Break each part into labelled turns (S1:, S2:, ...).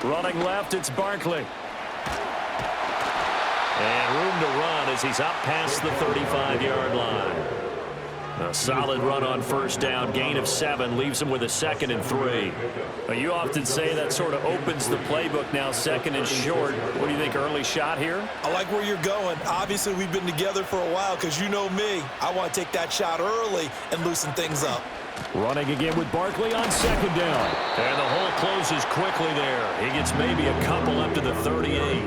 S1: Running left, it's Barkley. And room to run as he's up past the 35-yard line. A solid run on first down, gain of 7, leaves him with a 2nd and 3. You often say that sort of opens the playbook now, 2nd and short. What do you think, early shot here?
S2: I like where you're going. Obviously, we've been together for a while because you know me. I want to take that shot early and loosen things up.
S1: Running again with Barkley on 2nd down. And the hole closes quickly there. He gets maybe a couple up to the 38.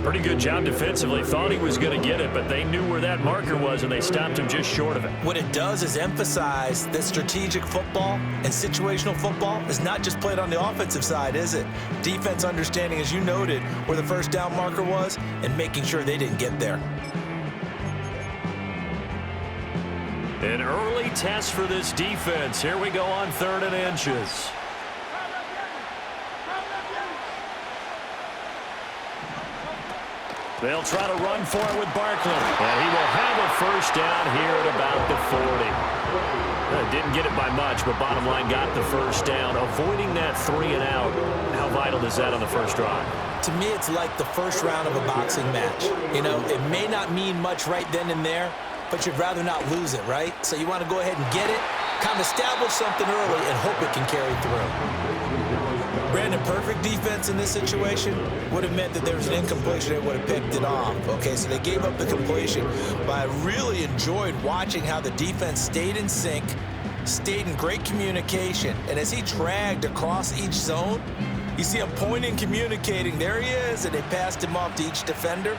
S1: Pretty good job defensively. Thought he was going to get it, but they knew where that marker was, and they stopped him just short of it.
S2: What it does is emphasize that strategic football and situational football is not just played on the offensive side, is it? Defense understanding, as you noted, where the first down marker was and making sure they didn't get there.
S1: An early test for this defense. Here we go on 3rd and inches. They'll try to run for it with Barkley. And he will have a first down here at about the 40. Didn't get it by much, but bottom line got the first down. Avoiding that 3 and out. How vital is that on the first drive?
S2: To me, it's like the first round of a boxing match. You know, it may not mean much right then and there, but you'd rather not lose it, right? So you want to go ahead and get it, kind of establish something early, and hope it can carry through. Brandon, perfect defense in this situation would have meant that there was an incompletion. They would have picked it off. Okay, so they gave up the completion. But I really enjoyed watching how the defense stayed in sync, stayed in great communication. And as he dragged across each zone, you see him pointing, communicating. There he is, and they passed him off to each defender.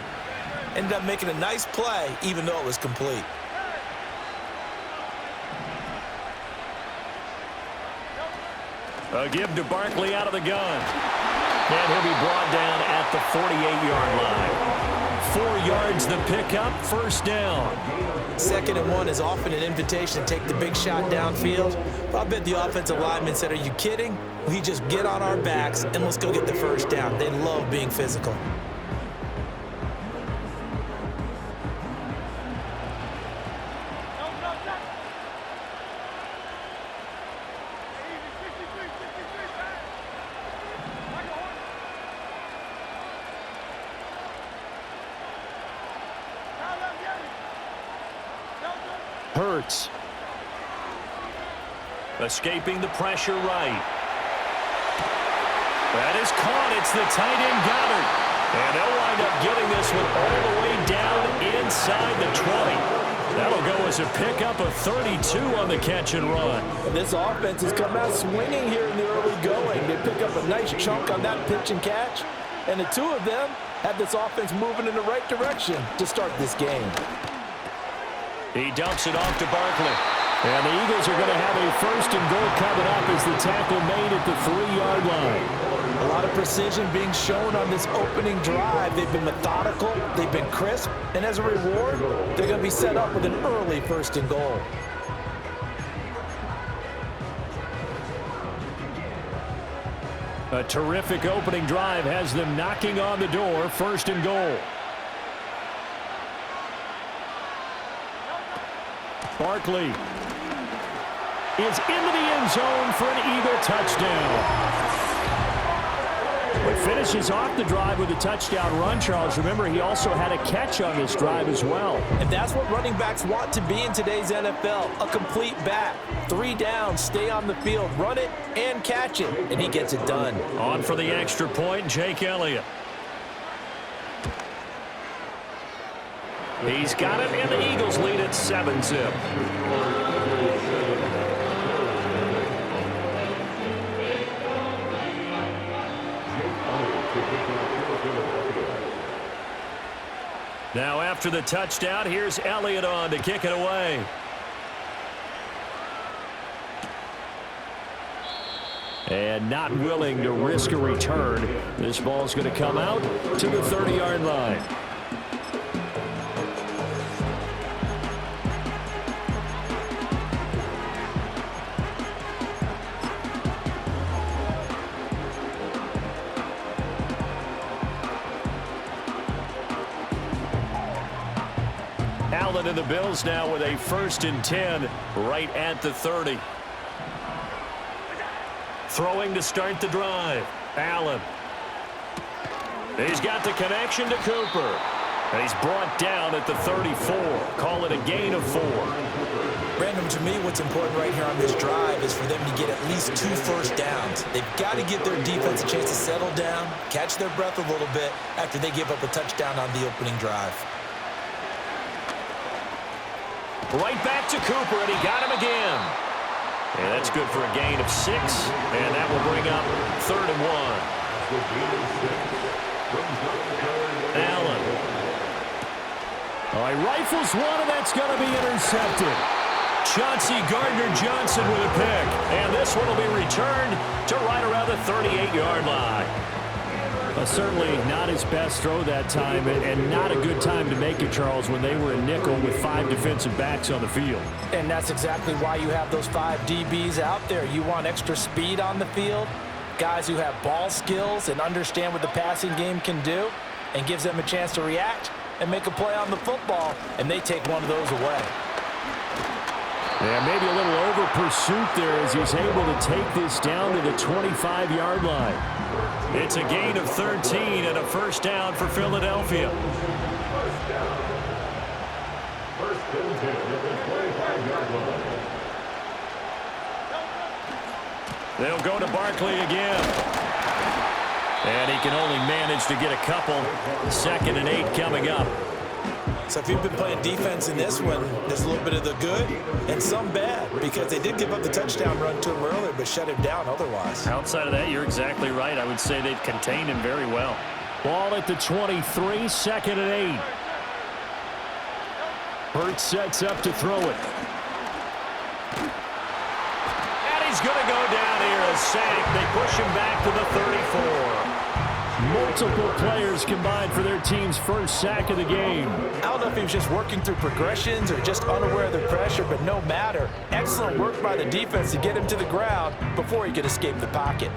S2: Ended up making a nice play, even though it was complete.
S1: A give to Barkley out of the gun. And he'll be brought down at the 48-yard line. 4 yards the pickup, first down.
S2: 2nd and 1 is often an invitation to take the big shot downfield. But I bet the offensive lineman said, are you kidding? We just get on our backs and let's go get the first down. They love being physical.
S1: Hurts. Escaping the pressure right. That is caught. It's the tight end Goddard. And they'll wind up getting this one all the way down inside the 20. That'll go as a pickup of 32 on the catch and run.
S2: And this offense has come out swinging here in the early going. They pick up a nice chunk on that pitch and catch. And the two of them have this offense moving in the right direction to start this game.
S1: He dumps it off to Barkley. And the Eagles are going to have a first and goal coming up as the tackle made at the 3-yard line.
S2: A lot of precision being shown on this opening drive. They've been methodical, they've been crisp, and as a reward, they're going to be set up with an early first and goal.
S1: A terrific opening drive has them knocking on the door, first and goal. Barkley is into the end zone for an Eagle touchdown. But finishes off the drive with a touchdown run, Charles. Remember, he also had a catch on this drive as well.
S2: And that's what running backs want to be in today's NFL, a complete back. 3 down, stay on the field, run it, and catch it. And he gets it done.
S1: On for the extra point, Jake Elliott. He's got it, and the Eagles lead at 7-zip. Now after the touchdown, here's Elliott on to kick it away. And not willing to risk a return. This ball's going to come out to the 30-yard line. Allen and the Bills now with a 1st and 10 right at the 30. Throwing to start the drive. Allen. He's got the connection to Cooper. And he's brought down at the 34. Call it a gain of 4.
S2: Brandon, to me, what's important right here on this drive is for them to get at least 2 first downs. They've got to give their defense a chance to settle down, catch their breath a little bit after they give up a touchdown on the opening drive.
S1: Right back to Cooper, and he got him again. And that's good for a gain of 6, and that will bring up 3rd and 1. Allen. All right, rifles one, and that's going to be intercepted. Chauncey Gardner-Johnson with a pick, and this one will be returned to right around the 38-yard line.
S3: Certainly not his best throw that time, and not a good time to make it, Charles, when they were in nickel with 5 defensive backs on the field.
S2: And that's exactly why you have those 5 DBs out there. You want extra speed on the field, guys who have ball skills and understand what the passing game can do, and gives them a chance to react and make a play on the football, and they take one of those away.
S3: Yeah, maybe a little over pursuit there as he's able to take this down to the 25-yard line.
S1: It's a gain of 13 and a first down for Philadelphia. They'll go to Barkley again. And he can only manage to get a couple. 2nd and 8 coming up.
S2: So if you've been playing defense in this one, there's a little bit of the good and some bad, because they did give up the touchdown run to him earlier but shut him down otherwise.
S3: Outside of that, you're exactly right. I would say they've contained him very well. Ball at the 23, 2nd and 8. Hurts sets up to throw it.
S1: And he's going to go down here, a sack. They push him back to the 34.
S3: Multiple players combined for their team's first sack of the game.
S2: I don't know if he was just working through progressions or just unaware of the pressure, but no matter. Excellent work by the defense to get him to the ground before he could escape the pocket.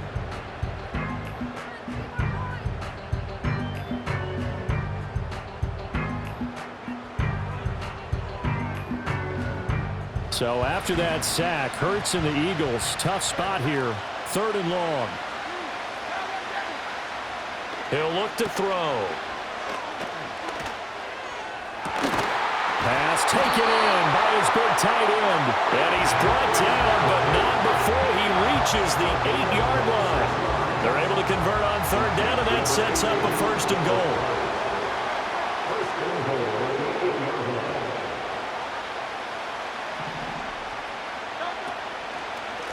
S3: So after that sack, Hurts and the Eagles, tough spot here. 3rd and long.
S1: He'll look to throw.
S3: Pass taken in by his big tight end.
S1: And he's brought down, but not before he reaches the 8-yard line. They're able to convert on 3rd down, and that sets up a 1st and goal.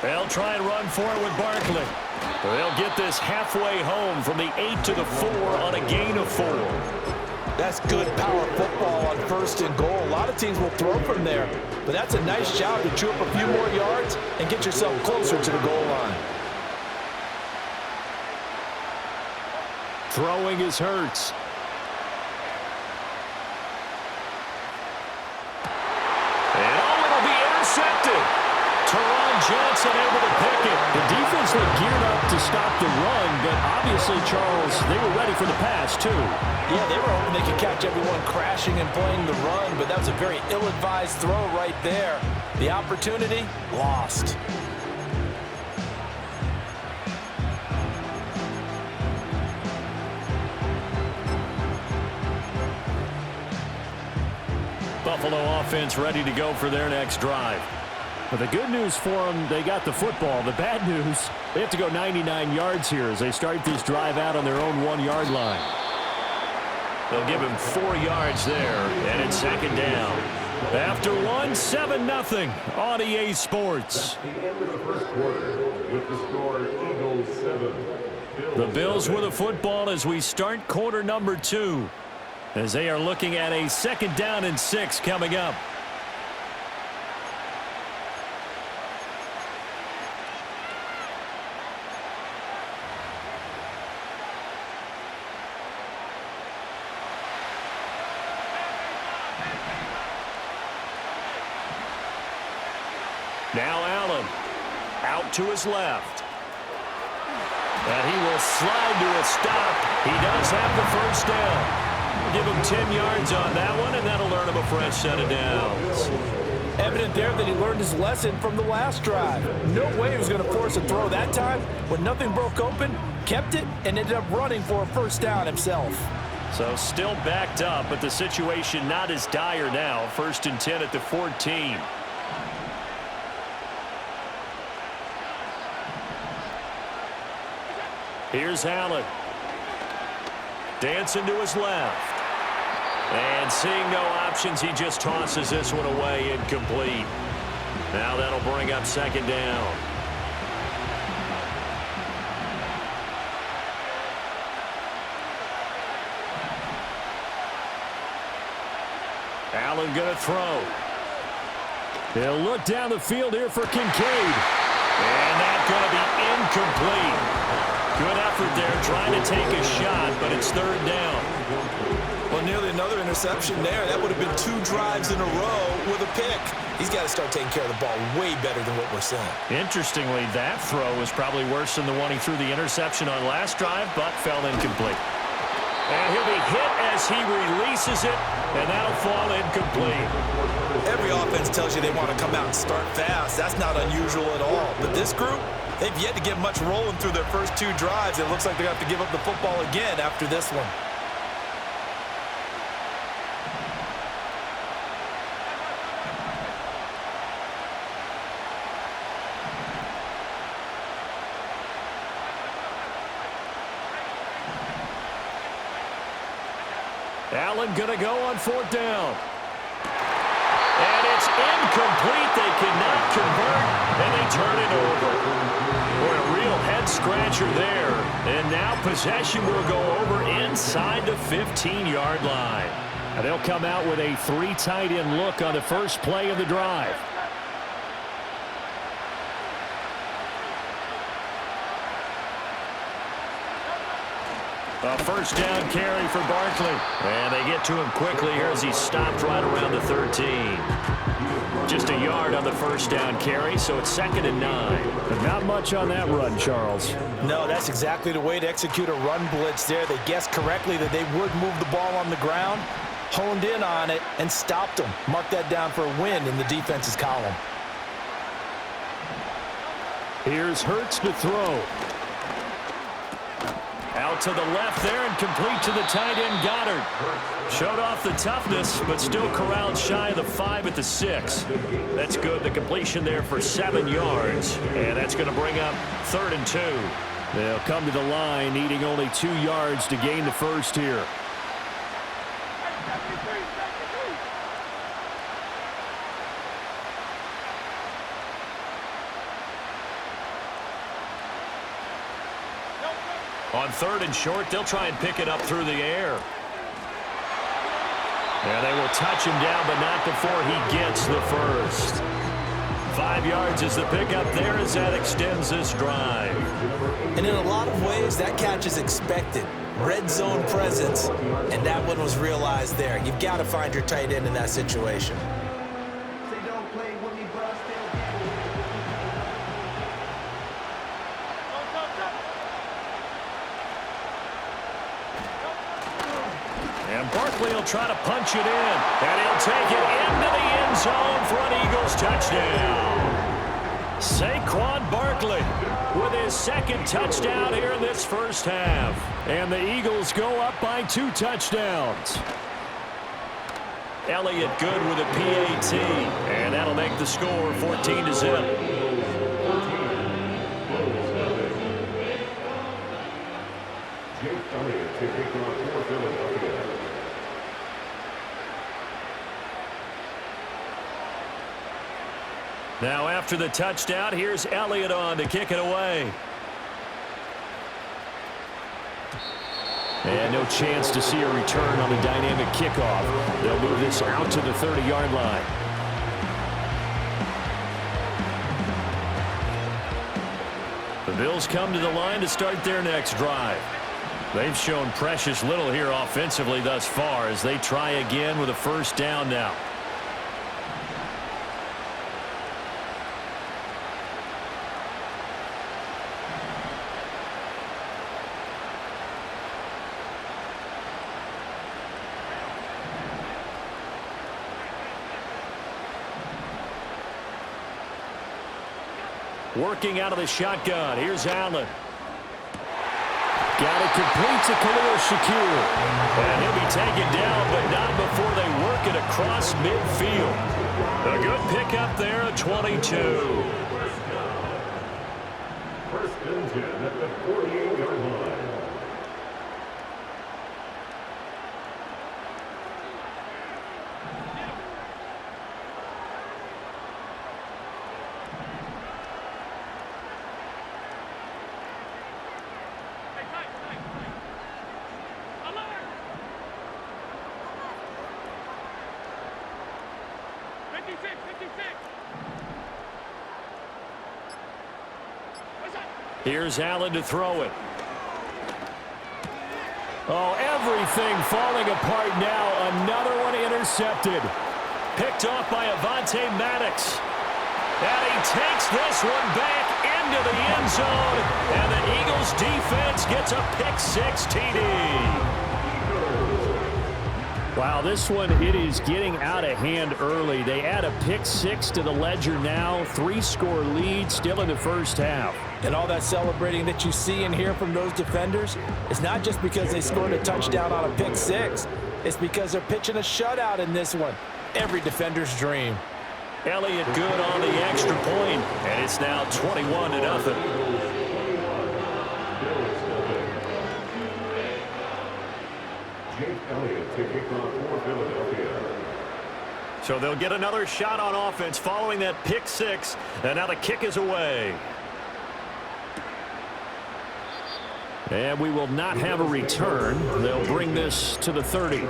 S1: They'll try and run for it with Barkley. They'll get this halfway home from the 8 to the 4 on a gain of 4.
S2: That's good power football on 1st and goal. A lot of teams will throw from there, but that's a nice job to chew up a few more yards and get yourself closer to the goal line.
S3: Throwing is Hurts.
S1: And it'll be intercepted. Johnson able to pick it.
S3: The defense looked geared up to stop the run, but obviously, Charles, they were ready for the pass, too.
S2: Yeah, they were hoping they could catch everyone crashing and playing the run, but that was a very ill-advised throw right there. The opportunity, lost.
S1: Buffalo offense ready to go for their next drive.
S3: But the good news for them, they got the football. The bad news, they have to go 99 yards here as they start this drive out on their own 1-yard line.
S1: They'll give him 4 yards there, and it's 2nd down. After 1, 7-0 on EA Sports. The Bills with the football as we start quarter number 2, as they are looking at a 2nd down and 6 coming up. Now Allen out to his left. And he will slide to a stop. He does have the first down. Give him 10 yards on that one, and that'll earn him a fresh set of downs.
S2: Evident there that he learned his lesson from the last drive. No way he was going to force a throw that time. When nothing broke open, kept it, and ended up running for a first down himself.
S1: So still backed up, but the situation not as dire now. 1st and 10 at the 14. Here's Allen. Dancing to his left. And seeing no options, he just tosses this one away, incomplete. Now that'll bring up 2nd down. Allen gonna throw.
S3: He'll look down the field here for Kincaid.
S1: And that's gonna be incomplete. Good effort there, trying to take a shot, but it's 3rd down.
S2: Well, nearly another interception there. That would have been 2 drives in a row with a pick. He's got to start taking care of the ball way better than what we're seeing.
S1: Interestingly, that throw was probably worse than the one he threw the interception on last drive, but fell incomplete. And he'll be hit as he releases it, and that'll fall incomplete.
S2: Every offense tells you they want to come out and start fast. That's not unusual at all. But this group, they've yet to get much rolling through their first 2 drives. It looks like they're going to have to give up the football again after this one.
S1: Allen gonna go on 4th down. And it's incomplete. They cannot convert, and they turn it over. Boy, a real head-scratcher there. And now possession will go over inside the 15-yard line.
S3: And they'll come out with a 3 tight end look on the first play of the drive.
S1: A first down carry for Barkley. And they get to him quickly here as he stopped right around the 13. Just a yard on the first down carry, so it's 2nd and 9.
S3: But not much on that run, Charles.
S2: No, that's exactly the way to execute a run blitz there. They guessed correctly that they would move the ball on the ground, honed in on it, and stopped them. Mark that down for a win in the defense's column.
S3: Here's Hurts to throw.
S1: Out to the left there and complete to the tight end Goddard. Showed off the toughness, but still corralled shy of the 5 at the 6. That's good. The completion there for 7 yards. And that's going to bring up 3rd and 2.
S3: They'll come to the line, needing only 2 yards to gain the first here.
S1: On 3rd and short, they'll try and pick it up through the air. And they will touch him down, but not before he gets the first. 5 yards is the pickup there as that extends this drive.
S2: And in a lot of ways, that catch is expected. Red zone presence, and that one was realized there. You've got to find your tight end in that situation.
S1: And Barkley will try to punch it in. And he'll take it into the end zone for an Eagles touchdown. Saquon Barkley with his 2nd touchdown here in this first half.
S3: And the Eagles go up by 2 touchdowns.
S1: Elliott good with a PAT. And that'll make the score 14-0. Now after the touchdown, here's Elliott on to kick it away.
S3: And no chance to see a return on the dynamic kickoff. They'll move this out to the 30-yard line.
S1: The Bills come to the line to start their next drive. They've shown precious little here offensively thus far as they try again with a first down now. Working out of the shotgun. Here's Allen. Got it complete to Khalil Shakir. And he'll be taken down, but not before they work it across midfield. A good pickup there at 22.
S4: First and 10 at the 48-yard line.
S1: Here's Allen to throw it. Oh, everything falling apart now. Another one intercepted. Picked off by Avonte Maddox. And he takes this one back into the end zone. And the Eagles defense gets a pick-6 TD.
S3: Wow, this one, it is getting out of hand early. They add a pick-6 to the ledger now. 3-score lead still in the first half.
S2: And all that celebrating that you see and hear from those defenders is not just because they scored a touchdown on a pick-6. It's because they're pitching a shutout in this one. Every defender's dream.
S1: Elliott good on the extra point, and it's now 21-0. So they'll get another shot on offense following that pick-6, and now the kick is away.
S3: And we will not have a return. They'll bring this to the 30.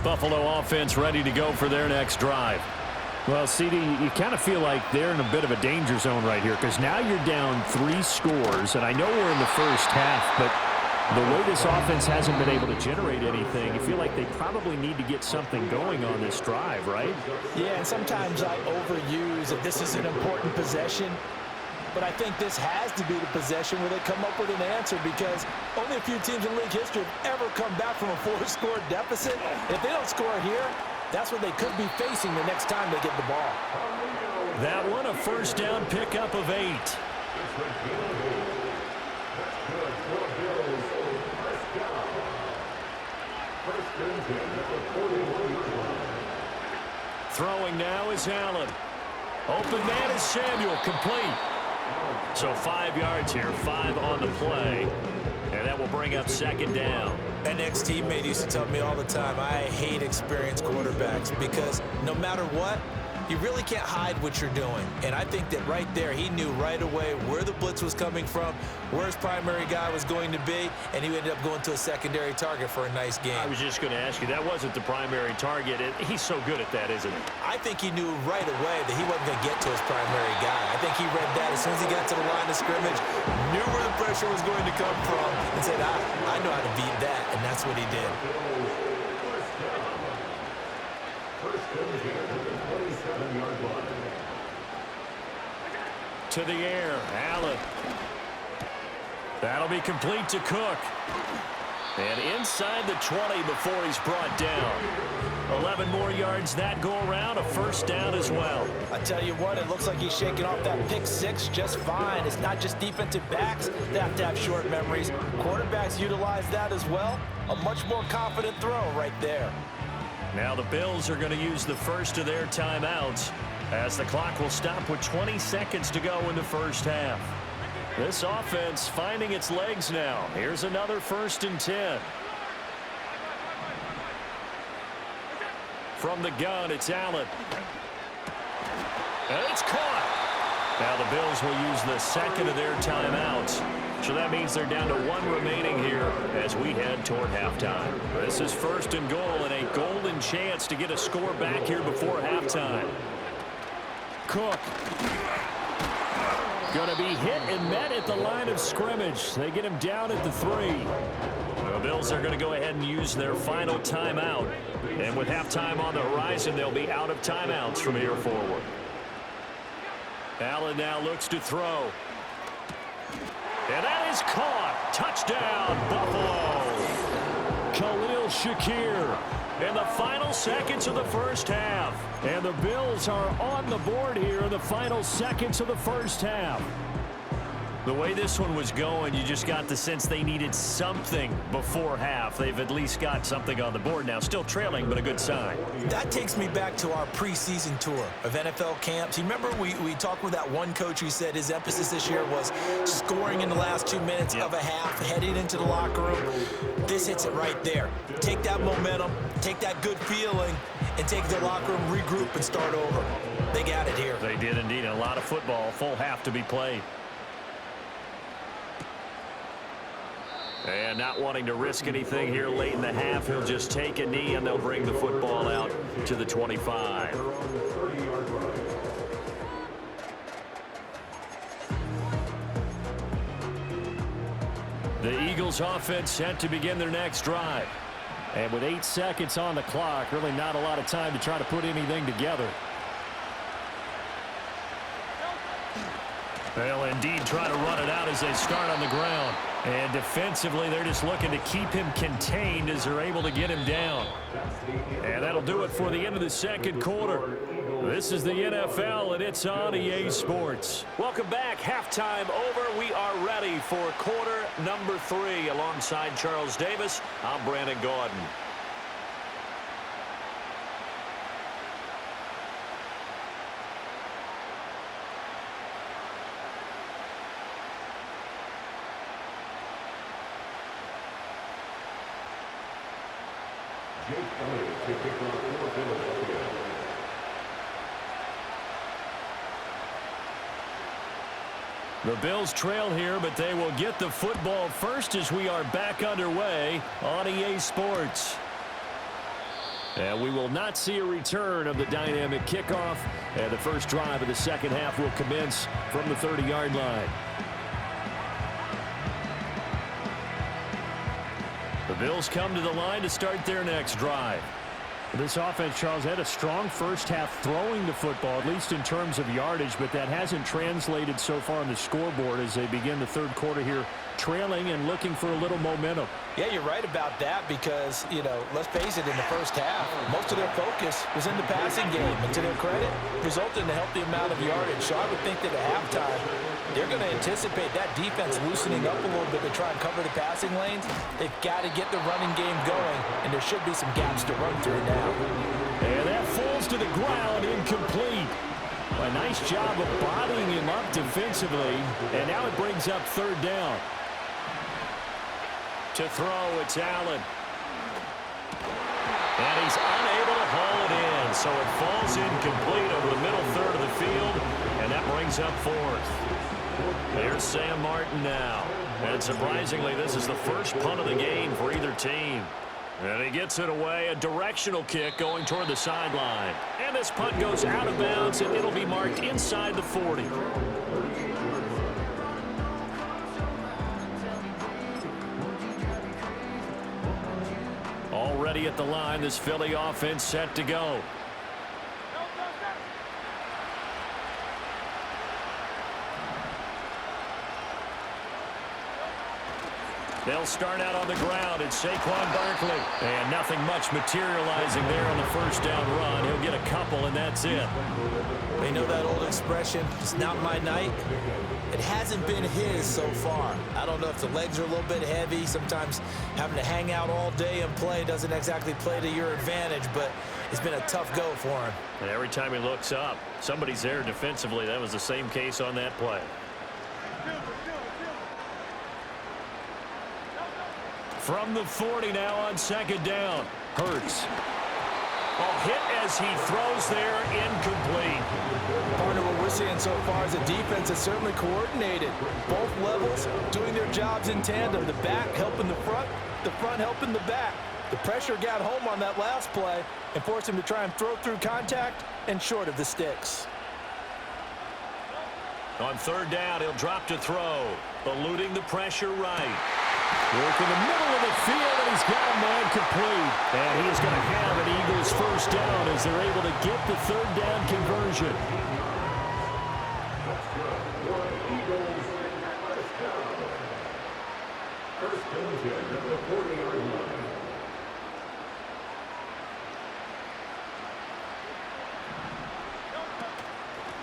S1: Buffalo offense ready to go for their next drive.
S3: Well, CD, you kind of feel like they're in a bit of a danger zone right here because now you're down 3 scores, and I know we're in the first half, but the way this offense hasn't been able to generate anything, you feel like they probably need to get something going on this drive, right?
S2: Yeah, and sometimes I overuse that this is an important possession, but I think this has to be the possession where they come up with an answer because only a few teams in league history have ever come back from a 4-score deficit. If they don't score here, that's what they could be facing the next time they get the ball.
S1: That one a first down pickup of 8. Throwing now is Allen. Open man is Samuel, complete. So 5 yards here, 5 on the play. And that will bring up second down.
S2: An ex-teammate used to tell me all the time, I hate experienced quarterbacks because no matter what, you really can't hide what you're doing. And I think that right there, he knew right away where the blitz was coming from, where his primary guy was going to be, and he ended up going to a secondary target for a nice game.
S1: I was just going to ask you, that wasn't the primary target. He's so good at that, isn't he?
S2: I think he knew right away that he wasn't going to get to his primary guy. I think he read that as soon as he got to the line of scrimmage, knew where the pressure was going to come from, and said, I know how to beat that, and that's what he did.
S1: To the air, Allen. That'll be complete to Cook. And inside the 20 before he's brought down. 11 more yards that go around, a first down as well.
S2: I tell you what, it looks like he's shaking off that pick-6 just fine. It's not just defensive backs that have to have short memories. Quarterbacks utilize that as well. A much more confident throw right there.
S1: Now the Bills are going to use the first of their timeouts as the clock will stop with 20 seconds to go in the first half. This offense finding its legs now. Here's another 1st and 10. From the gun, it's Allen. And it's caught. Now the Bills will use the second of their timeouts. So that means they're down to 1 remaining here as we head toward halftime. This is 1st and goal and a golden chance to get a score back here before halftime. Cook. Going to be hit and met at the line of scrimmage. They get him down at the 3. The Bills are going to go ahead and use their final timeout. And with halftime on the horizon, they'll be out of timeouts from here forward. Allen now looks to throw. And that is caught. Touchdown, Buffalo.
S3: Khalil Shakir
S1: In the final seconds of the first half.
S3: and the Bills are on the board here in the final seconds of the first half.
S1: The way this one was going, you just got the sense they needed something before half. They've at least got something on the board now. Still trailing, but a good sign.
S2: That takes me back to our preseason tour of NFL camps. You remember we talked with that one coach who said his emphasis this year was scoring in the last 2 minutes of a half, heading into the locker room. This hits it right there. Take that momentum, take that good feeling, and take the locker room, regroup, and start over. They got it here.
S1: They did indeed. A lot of football, full half to be played. And not wanting to risk anything here late in the half, he'll just take a knee and they'll bring the football out to the 25.
S3: The Eagles offense set to begin their next drive. And with 8 seconds on the clock, really not a lot of time to try to put anything together.
S1: They'll indeed try to run it out as they start on the ground. And defensively, they're just looking to keep him contained as they're able to get him down. And that'll do it for the end of the second quarter. This is the NFL, and it's on EA Sports. Welcome back. Halftime over. We are ready for quarter number 3. Alongside Charles Davis, I'm Brandon Gordon. The Bills trail here, but they will get the football first as we are back underway on EA Sports. And we will not see a return of the dynamic kickoff. And the first drive of the second half will commence from the 30-yard line. The Bills come to the line to start their next drive.
S3: This offense, Charles, had a strong first half throwing the football, at least in terms of yardage, but that hasn't translated so far on the scoreboard as they begin the third quarter here, trailing and looking for a little momentum.
S2: Yeah, you're right about that because, let's face it, in the first half, most of their focus was in the passing game. And to their credit, resulted in a healthy amount of yardage. So I would think that at halftime, they're going to anticipate that defense loosening up a little bit to try and cover the passing lanes. They've got to get the running game going, and there should be some gaps to run through now.
S3: And that falls to the ground, incomplete. A nice job of bodying him up defensively, and now it brings up third down.
S1: To throw, it's Allen. And he's unable to haul it in, so it falls incomplete over the middle third of the field, and that brings up fourth. There's Sam Martin now. And surprisingly, this is the first punt of the game for either team. And he gets it away, a directional kick going toward the sideline. And this punt goes out of bounds, and it'll be marked inside the 40. Already at the line, this Philly offense set to go. They'll start out on the ground. It's Saquon Barkley. And nothing much materializing there on the first down run. He'll get a couple, and that's it.
S2: They know that old expression, it's not my night. It hasn't been his so far. I don't know if the legs are a little bit heavy. Sometimes having to hang out all day and play doesn't exactly play to your advantage, but it's been a tough go for him.
S1: And every time he looks up, somebody's there defensively. That was the same case on that play. From the 40 now on second down. Hurts. Hit as he throws there, incomplete.
S2: Partner, what we're seeing so far is the defense is certainly coordinated. Both levels doing their jobs in tandem. The back helping the front helping the back. The pressure got home on that last play and forced him to try and throw through contact and short of the sticks.
S1: On third down, he'll drop to throw, eluding the pressure right.
S3: Work in the middle of the field, and he's got a man complete. And he is going to have an Eagles first down as they're able to get the third down conversion.
S4: 10 at the 40-yard line.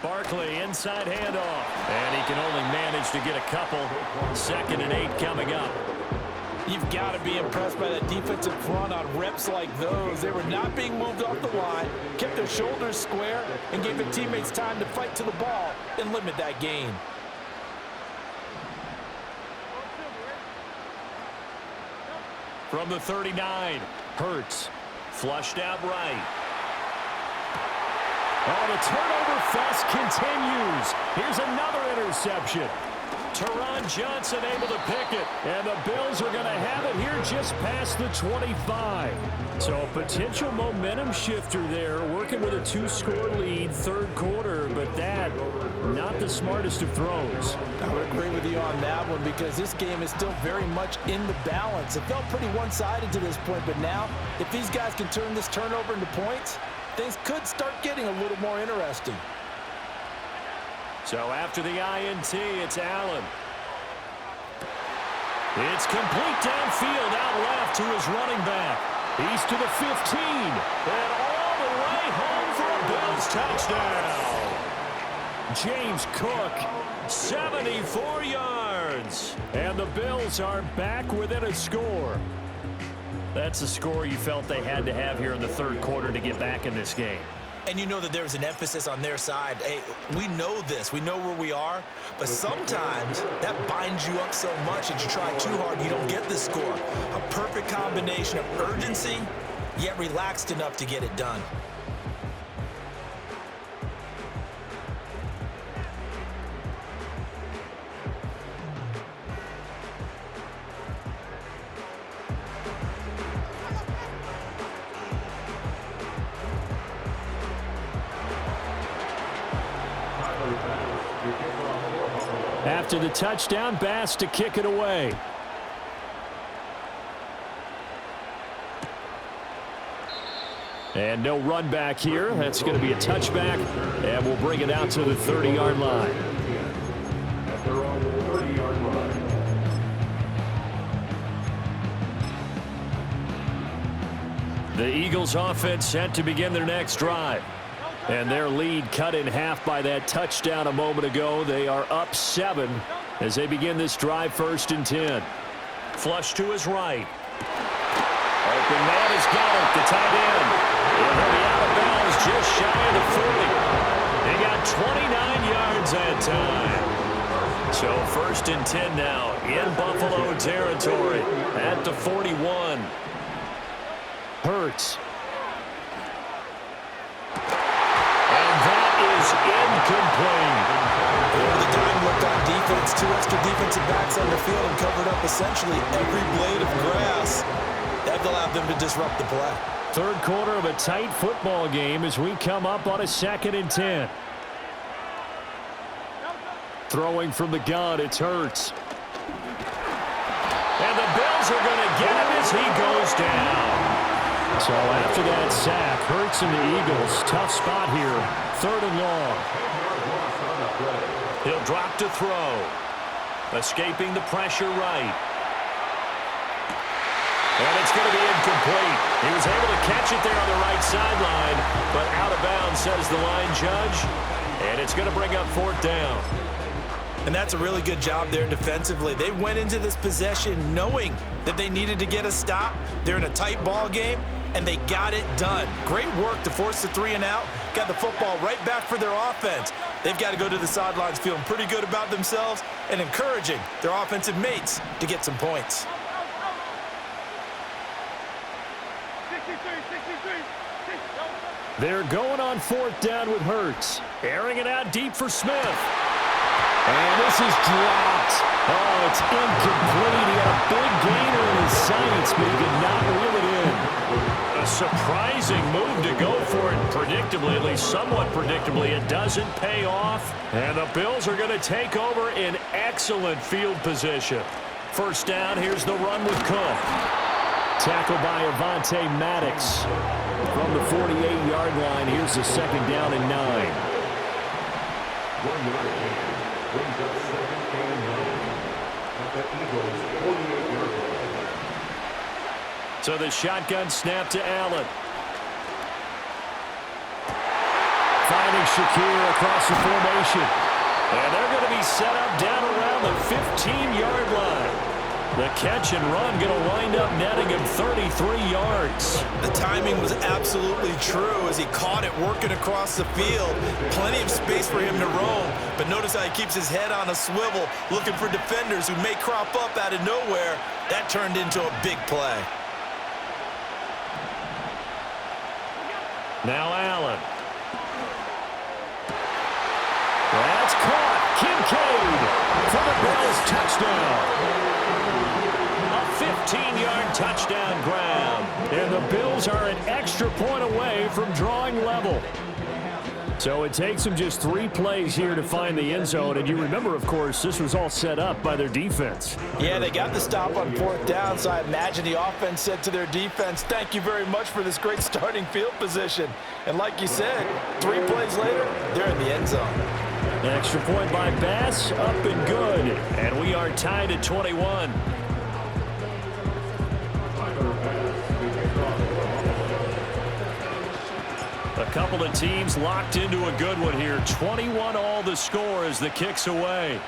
S1: Barkley, inside handoff. And he can only manage to get a couple. 2nd and 8 coming up.
S2: You've got to be impressed by that defensive front on reps like those. They were not being moved off the line, kept their shoulders square, and gave their teammates time to fight to the ball and limit that gain.
S1: From the 39, Hurts. Flushed out right.
S3: Oh, the turnover fest continues. Here's another interception.
S1: Teron Johnson able to pick it.
S3: And the Bills are going to have it here just past the 25. So a potential momentum shifter there, working with a 2-score lead, 3rd quarter, but that, not the smartest of throws.
S2: I would agree with you on that one because this game is still very much in the balance. It felt pretty one-sided to this point, but now, if these guys can turn this turnover into points, things could start getting a little more interesting.
S1: So after the INT, it's Allen. It's complete downfield, out left to his running back. He's to the 15, and all the way home for a Bills touchdown. James Cook, 74 yards. And the Bills are back within a score. That's a score you felt they had to have here in the 3rd quarter to get back in this game.
S2: And you know that there's an emphasis on their side. Hey, we know this. We know where we are. But sometimes that binds you up so much that you try too hard, you don't get the score. A perfect combination of urgency, yet relaxed enough to get it done.
S3: After the touchdown, Bass to kick it away. And no run back here. That's going to be a touchback, and we'll bring it out to the 30-yard line.
S4: At their own 30-yard line.
S1: The Eagles offense set to begin their next drive. And their lead cut in half by that touchdown a moment ago. They are up 7 as they begin this drive, 1st and 10. Flush to his right. Open man has got it, the tight end. He'll be out of bounds just shy of the 40. They got 29 yards that time. So 1st and 10 now in Buffalo territory at the 41.
S3: Hurts.
S1: Incomplete.
S2: The dime looked on defense. 2 extra defensive backs on the field and covered up essentially every blade of grass. That allowed them to disrupt the play.
S3: 3rd quarter of a tight football game as we come up on a 2nd and 10. Throwing from the gun, it's Hurts.
S1: And the Bills are going to get him as he goes down.
S3: So after that sack, Hurts and the Eagles, tough spot here, 3rd and long.
S1: He'll drop to throw. Escaping the pressure right. And it's going to be incomplete. He was able to catch it there on the right sideline, but out of bounds, says the line judge. And it's going to bring up 4th down.
S2: And that's a really good job there defensively. They went into this possession knowing that they needed to get a stop. They're in a tight ball game, and they got it done. Great work to force the 3 and out. Got the football right back for their offense. They've got to go to the sidelines feeling pretty good about themselves and encouraging their offensive mates to get some points.
S3: They're going on 4th down with Hurts.
S1: Airing it out deep for Smith.
S3: And this is dropped. Oh, it's incomplete. He had a big gainer in his sights, but he did not reel it in.
S1: A surprising move to go for it predictably, at least somewhat predictably. It doesn't pay off, and the Bills are going to take over in excellent field position. 1st down, here's the run with Cook.
S3: Tackled by Avonte Maddox. From the 48-yard line, here's the 2nd down and 9.
S4: 1 yard gain brings up 2nd and 9 at the Eagles' 48-yard line.
S1: So the shotgun snap to Allen.
S3: Finding Shakir across the formation.
S1: And they're going to be set up down around the 15-yard line. The catch and run going to wind up netting him 33 yards.
S2: The timing was absolutely true as he caught it working across the field. Plenty of space for him to roam, but notice how he keeps his head on a swivel, looking for defenders who may crop up out of nowhere. That turned into a big play.
S1: Now Allen. That's caught. Kincaid for the Bills touchdown. A 15-yard touchdown grab.
S3: And the Bills are an extra point away from drawing level. So it takes them just 3 plays here to find the end zone. And you remember, of course, this was all set up by their defense.
S2: Yeah, they got the stop on 4th down, so I imagine the offense said to their defense, thank you very much for this great starting field position. And like you said, 3 plays later, they're in the end zone.
S3: Extra point by Bass, up and good.
S1: And we are tied at 21. A couple of teams locked into a good one here. 21 all the score as the kick's away.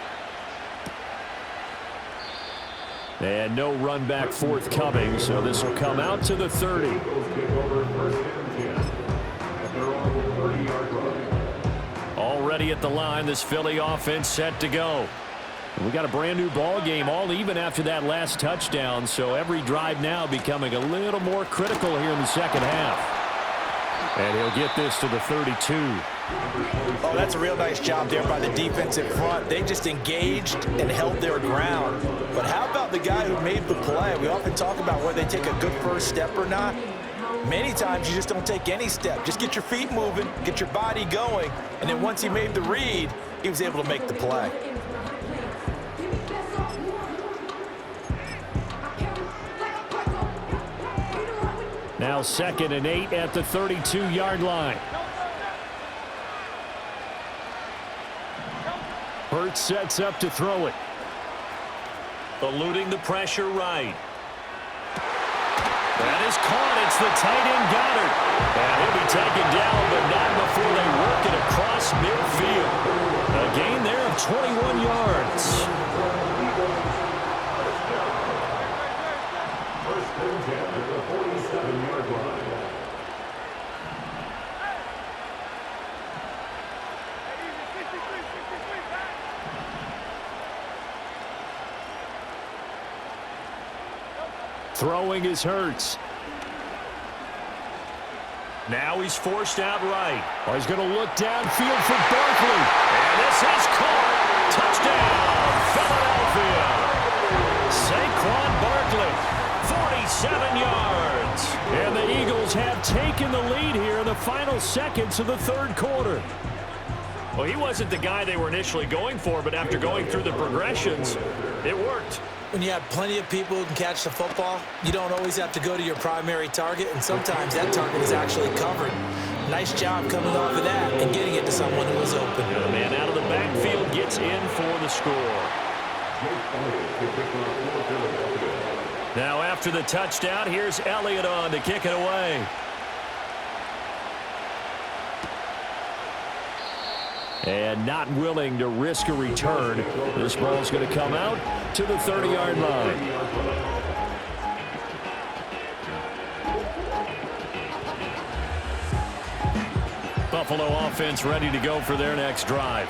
S3: And no run back forthcoming, so this will come out to the 30.
S1: Already at the line, this Philly offense set to go.
S3: We got a brand new ball game, all even after that last touchdown, so every drive now becoming a little more critical here in the second half. And he'll get this to the 32.
S2: Oh, that's a real nice job there by the defensive front. They just engaged and held their ground. But how about the guy who made the play? We often talk about whether they take a good first step or not. Many times you just don't take any step. Just get your feet moving, get your body going, and then once he made the read, he was able to make the play.
S3: Now 2nd and 8 at the 32-yard line. Hurts sets up to throw it.
S1: Eluding the pressure right. That is caught. It's the tight end Goddard. And he'll be taken down, but not before they work it across midfield. A gain there of 21 yards.
S3: Throwing is Hurts.
S1: Now he's forced out right.
S3: Oh, he's going to look downfield for Barkley.
S1: And this is caught. Touchdown, Philadelphia. Saquon Barkley, 47 yards.
S3: And the Eagles have taken the lead here in the final seconds of the 3rd quarter.
S1: Well, he wasn't the guy they were initially going for, but after going through the progressions, it worked.
S2: When you have plenty of people who can catch the football, you don't always have to go to your primary target, and sometimes that target is actually covered. Nice job coming off of that and getting it to someone who was open.
S1: And the man out of the backfield gets in for the score. Now after the touchdown, here's Elliott on to kick it away.
S3: And not willing to risk a return. This ball's going to come out to the 30-yard line.
S1: Buffalo offense ready to go for their next drive.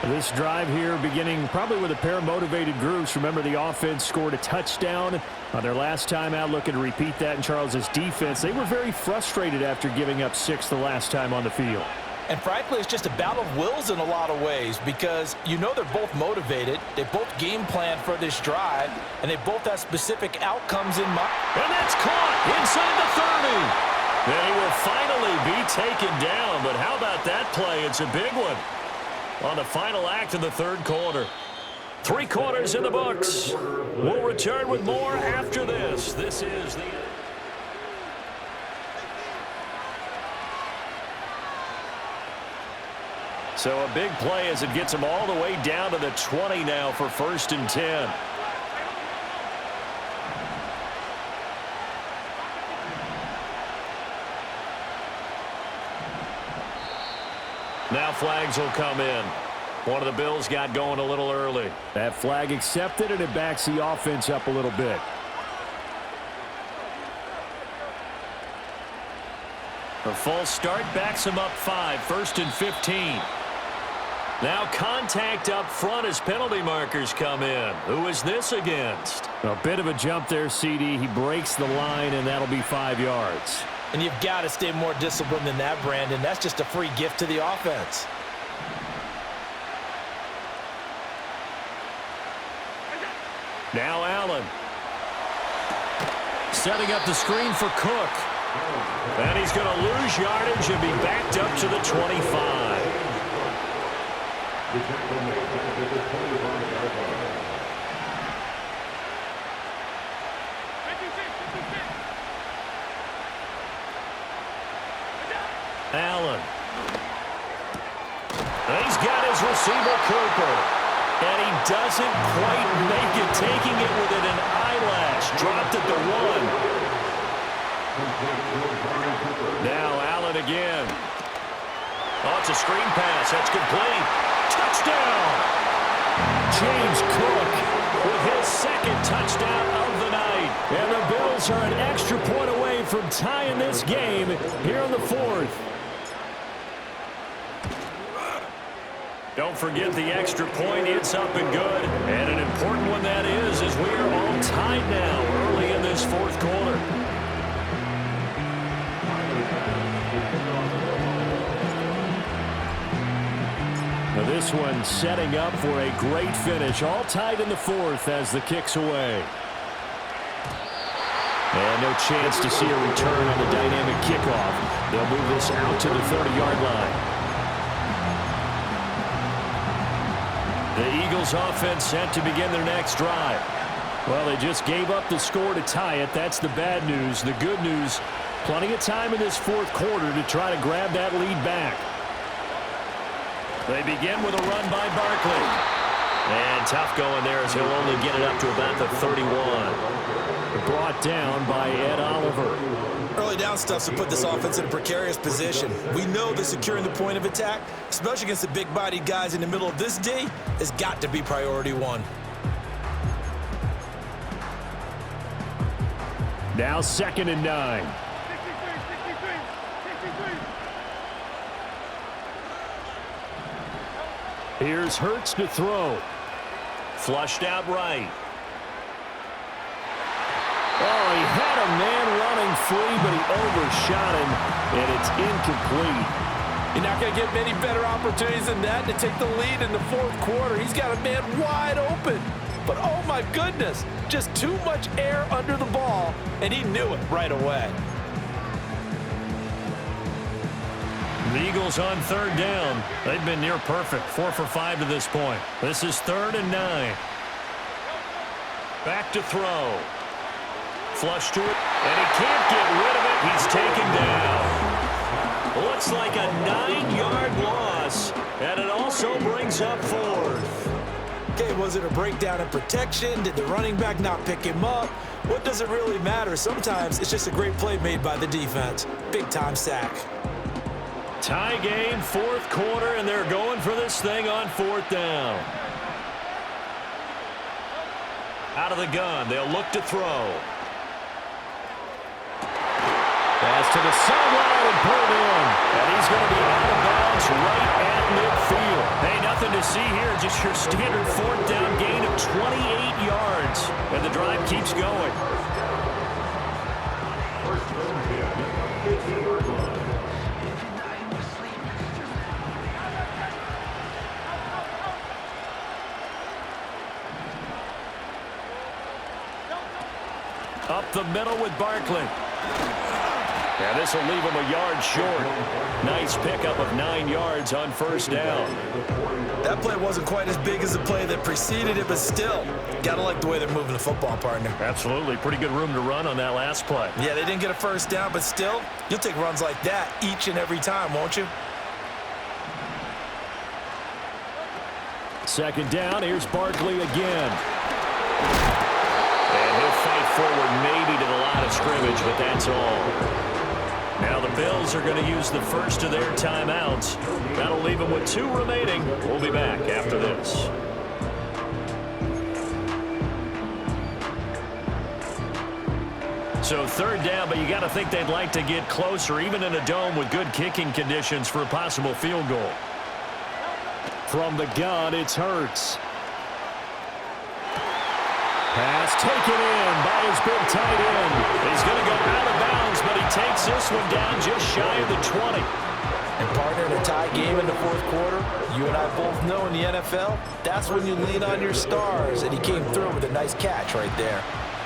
S3: This drive here beginning probably with a pair of motivated groups. Remember, the offense scored a touchdown on their last time out, looking to repeat that in Charles's defense. They were very frustrated after giving up 6 the last time on the field.
S2: And frankly, it's just a battle of wills in a lot of ways because you know they're both motivated, they both game plan for this drive, and they both have specific outcomes in mind.
S1: And that's caught inside the 30. And he will finally be taken down, but how about that play? It's a big one on the final act of the 3rd quarter. 3 quarters in the books. We'll return with more after this. This is the... So a big play as it gets them all the way down to the 20 now for 1st and 10. Now flags will come in. One of the Bills got going a little early.
S3: That flag accepted, and it backs the offense up a little bit.
S1: A false start backs him up 5, 1st and 15. Now contact up front as penalty markers come in. Who is this against?
S3: A bit of a jump there, CD. He breaks the line, and that'll be 5 yards.
S2: And you've got to stay more disciplined than that, Brandon. That's just a free gift to the offense.
S1: Now Allen. Setting up the screen for Cook. And he's going to lose yardage and be backed up to the 25. Allen. And he's got his receiver, Cooper. And he doesn't quite make it, taking it within an eyelash. Dropped at the 1. Now Allen again. Oh, it's a screen pass. That's complete. Touchdown! James Cook with his 2nd touchdown of the night.
S3: And the Bills are an extra point away from tying this game here in the 4th.
S1: Don't forget the extra point. It's up and good. And an important one that is, as we are all tied now early in this 4th quarter.
S3: Now this one setting up for a great finish. All tied in the 4th as the kick's away. And no chance to see a return on the dynamic kickoff. They'll move this out to the 30-yard line.
S1: The Eagles offense set to begin their next drive.
S3: Well, they just gave up the score to tie it. That's the bad news. The good news, plenty of time in this 4th quarter to try to grab that lead back.
S1: They begin with a run by Barkley. And tough going there as he'll only get it up to about the 31.
S3: Brought down by Ed Oliver.
S2: Early down stuff's to put this offense in a precarious position. We know that securing the point of attack, especially against the big-bodied guys in the middle of this D, has got to be priority 1.
S3: Now 2nd and 9. Here's Hurts to throw.
S1: Flushed out right.
S3: Oh, he had a man running free, but he overshot him, and it's incomplete.
S2: You're not going to get many better opportunities than that to take the lead in the 4th quarter. He's got a man wide open. But, oh, my goodness, just too much air under the ball, and he knew it right away.
S1: The Eagles on 3rd down. They've been near perfect, 4 for 5 to this point. This is 3rd and 9. Back to throw. Flush to it, and he can't get rid of it. He's taken down. Looks like a 9-yard loss, and it also brings up 4th.
S2: Okay, was it a breakdown in protection? Did the running back not pick him up? What does it really matter? Sometimes it's just a great play made by the defense. Big-time sack.
S1: Tie game, 4th quarter, and they're going for this thing on 4th down. Out of the gun, they'll look to throw.
S3: Pass to the sideline and pulled in.
S1: And he's going to be out of bounds right at midfield. Hey, nothing to see here, just your standard 4th down gain of 28 yards. And the drive keeps going. Up the middle with Barkley. And this will leave him a yard short. Nice pickup of 9 yards on 1st down.
S2: That play wasn't quite as big as the play that preceded it, but still, gotta like the way they're moving the football, partner.
S1: Absolutely. Pretty good room to run on that last play.
S2: Yeah, they didn't get a 1st down, but still, you'll take runs like that each and every time, won't you?
S3: 2nd down, here's Barkley again.
S1: And he'll fight forward maybe to the line of scrimmage, but that's all. Now the Bills are going to use the first of their timeouts. That'll leave them with 2 remaining. We'll be back after this. So 3rd down, but you got to think they'd like to get closer, even in a dome with good kicking conditions for a possible field goal.
S3: From the gun, it's Hurts. Pass taken in by his big tight end.
S1: He's going to go out of bounds, but he takes this one down just shy of the 20.
S2: And partner, in a tie game in the 4th quarter, you and I both know in the NFL, that's when you lean on your stars, and he came through with a nice catch right there.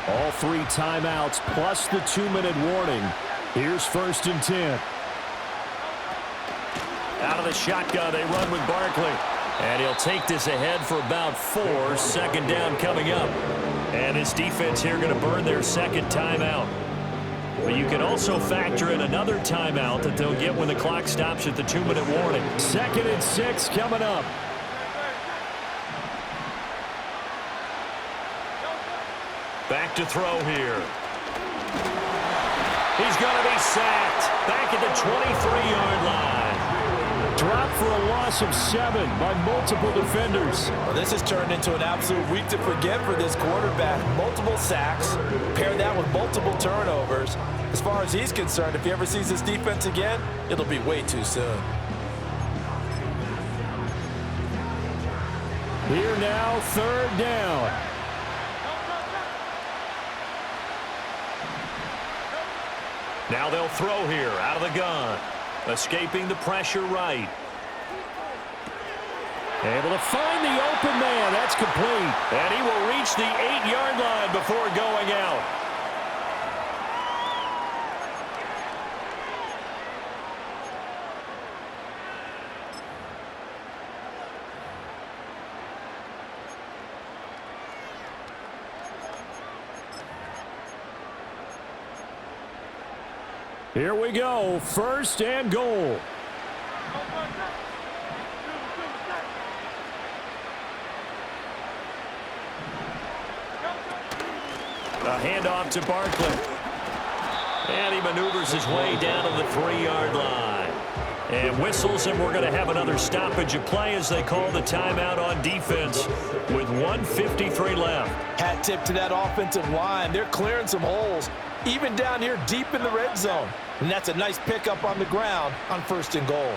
S3: All 3 timeouts plus the 2-minute warning. Here's 1st and 10.
S1: Out of the shotgun, they run with Barkley. And he'll take this ahead for about 4. 2nd down coming up. And his defense here going to burn their 2nd timeout. But you can also factor in another timeout that they'll get when the clock stops at the 2-minute warning.
S3: 2nd and 6 coming up.
S1: Back to throw here. He's going to be sacked. Back at the 23-yard line.
S3: Dropped for a loss of 7 by multiple defenders.
S2: Well, this has turned into an absolute week to forget for this quarterback. Multiple sacks. Pair that with multiple turnovers. As far as he's concerned, if he ever sees this defense again, it'll be way too soon.
S3: Here now, 3rd down.
S1: Now they'll throw here out of the gun. Escaping the pressure right.
S3: Able to find the open man. That's complete.
S1: And he will reach the 8-yard line before going out.
S3: Here we go. 1st and goal.
S1: A handoff to Barkley. And he maneuvers his way down to the 3-yard line. And whistles, and we're going to have another stoppage of play as they call the timeout on defense with 1:53 left.
S2: Hat tip to that offensive line. They're clearing some holes, even down here deep in the red zone. And that's a nice pickup on the ground on 1st and goal.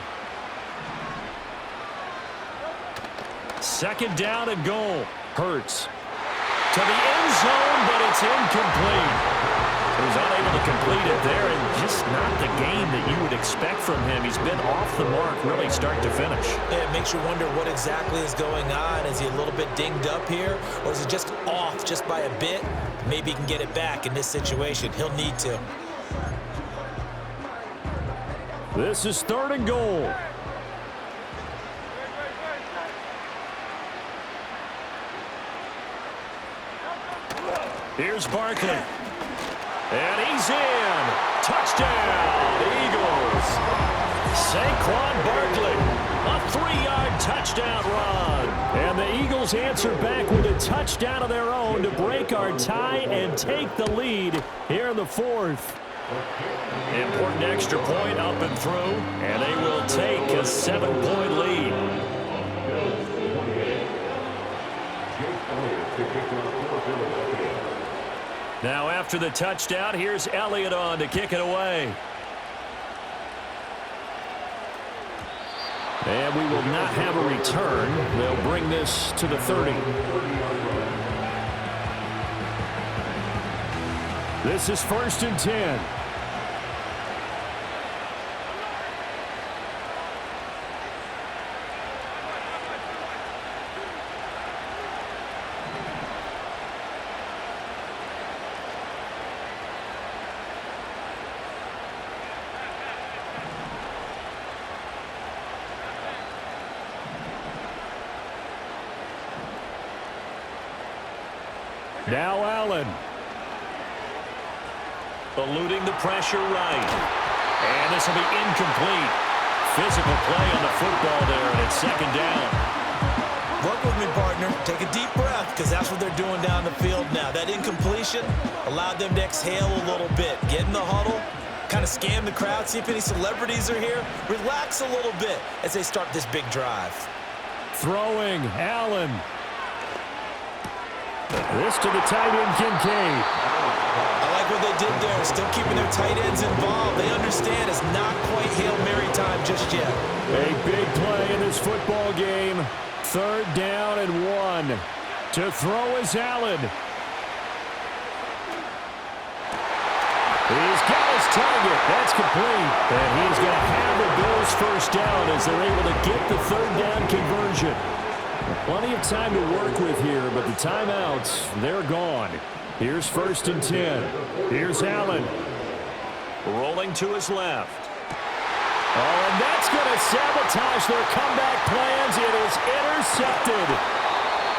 S1: 2nd down and goal.
S3: Hurts.
S1: To the end zone, but it's incomplete. He was unable to complete it there, and just not the game that you would expect from him. He's been off the mark really start to finish.
S2: Yeah, it makes you wonder what exactly is going on. Is he a little bit dinged up here, or is he just off just by a bit? Maybe he can get it back in this situation. He'll need to.
S3: This is 3rd and goal.
S1: Here's Barkley. And he's in. Touchdown, Eagles. Saquon Barkley, a 3-yard touchdown run.
S3: And the Eagles answer back with a touchdown of their own to break our tie and take the lead here in the 4th.
S1: Important extra point up and through, and they will take a 7-point lead. Now after the touchdown, here's Elliott on to kick it away.
S3: And we will not have a return. They'll bring this to the 30. This is 1st and 10. Now Allen.
S1: Eluding the pressure right. And this will be incomplete. Physical play on the football there, and it's 2nd down.
S2: Work with me, partner. Take a deep breath, because that's what they're doing down the field now. That incompletion allowed them to exhale a little bit. Get in the huddle, kind of scan the crowd, see if any celebrities are here. Relax a little bit as they start this big drive.
S3: Throwing, Allen. This to the tight end, Kincaid.
S2: I like what they did there, still keeping their tight ends involved. They understand it's not quite Hail Mary time just yet.
S3: A big play in this football game. 3rd down and 1. To throw is Allen. He's got his target. That's complete. And he's going to have the Bills first down as they're able to get the 3rd down conversion. Plenty of time to work with here, but the timeouts, they're gone. Here's 1st and 10. Here's Allen.
S1: Rolling to his left.
S3: Oh, and that's going to sabotage their comeback plans. It is intercepted.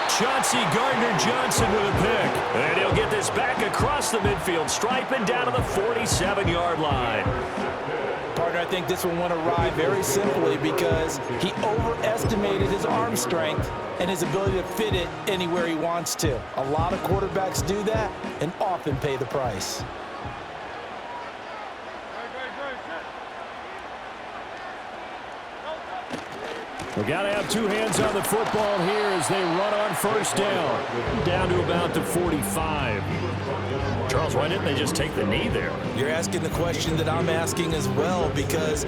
S1: Chauncey Gardner-Johnson with a pick. And he'll get this back across the midfield stripe and down to the 47-yard line.
S2: Partner, I think this one went awry very simply because he overestimated his arm strength and his ability to fit it anywhere he wants to. A lot of quarterbacks do that and often pay the price.
S3: We got to have 2 hands on the football here as they run on 1st down. Down to about the 45.
S1: Charles, why didn't they just take the knee there?
S2: You're asking the question that I'm asking as well, because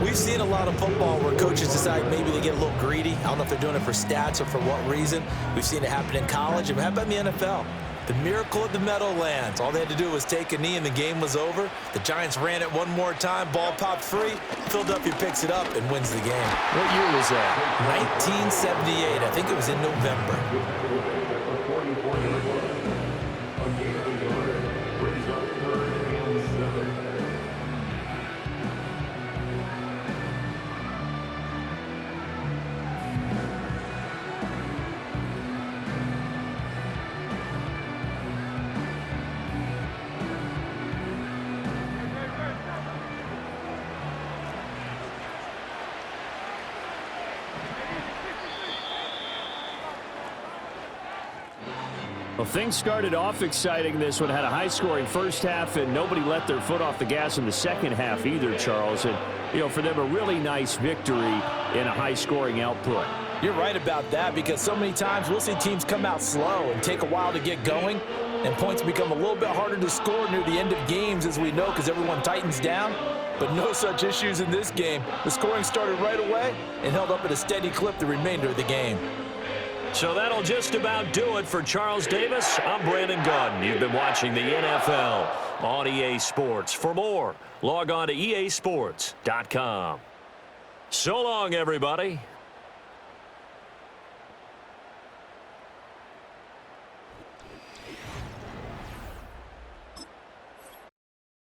S2: we've seen a lot of football where coaches decide maybe they get a little greedy. I don't know if they're doing it for stats or for what reason. We've seen it happen in college. And how about in the NFL? The miracle of the Meadowlands. All they had to do was take a knee and the game was over. The Giants ran it one more time. Ball popped free. Philadelphia picks it up and wins the game.
S3: What year was that?
S2: 1978. I think it was in November.
S3: Well, things started off exciting. This one had a high-scoring first half, and nobody let their foot off the gas in the second half either, Charles. And, you know, for them, a really nice victory in a high-scoring output.
S2: You're right about that, because so many times we'll see teams come out slow and take a while to get going, and points become a little bit harder to score near the end of games, as we know, because everyone tightens down. But no such issues in this game. The scoring started right away and held up at a steady clip the remainder of the game.
S1: So that'll just about do it for Charles Davis. I'm Brandon Gunn. You've been watching the NFL on EA Sports. For more, log on to easports.com. So long, everybody.